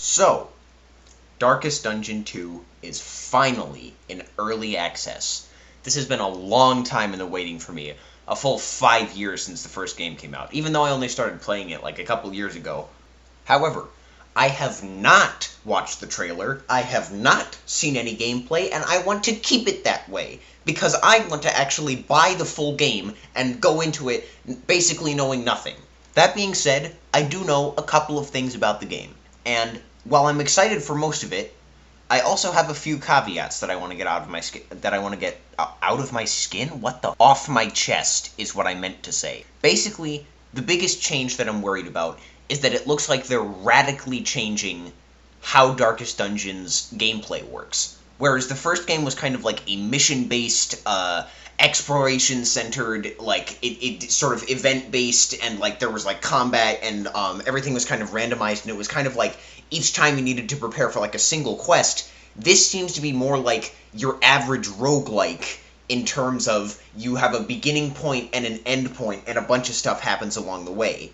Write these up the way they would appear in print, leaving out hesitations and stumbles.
So, Darkest Dungeon 2 is finally in early access. This has been a long time in the waiting for me. A full 5 years since the first game came out, even though I only started playing it like a couple years ago. However, I have not watched the trailer, I have not seen any gameplay, and I want to keep it that way, because I want to actually buy the full game and go into it basically knowing nothing. That being said, I do know a couple of things about the game, and while I'm excited for most of it, I also have a few caveats that I want to get out of my skin. Out of my skin? What the? Off my chest is what I meant to say. Basically, the biggest change that I'm worried about is that it looks like they're radically changing how Darkest Dungeon's gameplay works. Whereas the first game was kind of like a mission-based, exploration-centered, like, it sort of event-based, and, like, there was, like, combat, and, everything was kind of randomized, and it was kind of like, each time you needed to prepare for, like, a single quest. This seems to be more like your average roguelike, in terms of you have a beginning point and an end point, and a bunch of stuff happens along the way.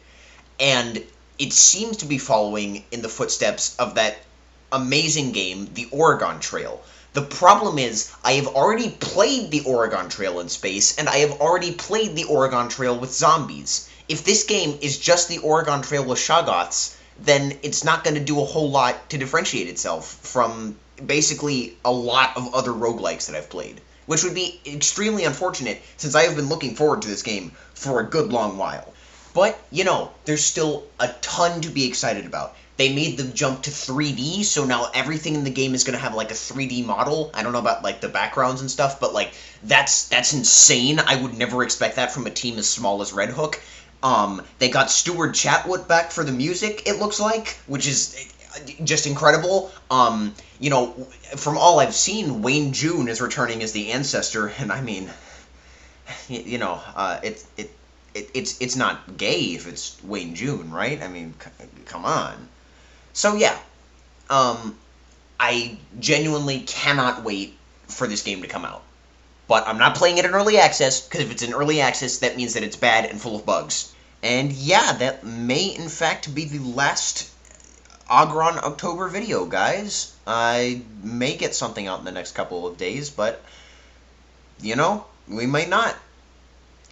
And it seems to be following in the footsteps of that amazing game, the Ogron Trail. The problem is, I have already played the Ogron Trail in space, and I have already played the Ogron Trail with zombies. If this game is just the Ogron Trail with Shoggoths, then it's not going to do a whole lot to differentiate itself from basically a lot of other roguelikes that I've played. Which would be extremely unfortunate, since I have been looking forward to this game for a good long while. But, you know, there's still a ton to be excited about. They made the jump to 3D, so now everything in the game is going to have, like, a 3D model. I don't know about, like, the backgrounds and stuff, but, like, that's insane. I would never expect that from a team as small as Red Hook. They got Stuart Chatwood back for the music, it looks like, which is just incredible. You know, from all I've seen, Wayne June is returning as the Ancestor, and I mean, you know, it's not gay if it's Wayne June, right? I mean, come on. So yeah, I genuinely cannot wait for this game to come out. But I'm not playing it in early access, because if it's in early access, that means that it's bad and full of bugs. And yeah, that may in fact be the last Ogron October video, guys. I may get something out in the next couple of days, but, you know, we might not.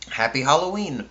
Happy Halloween.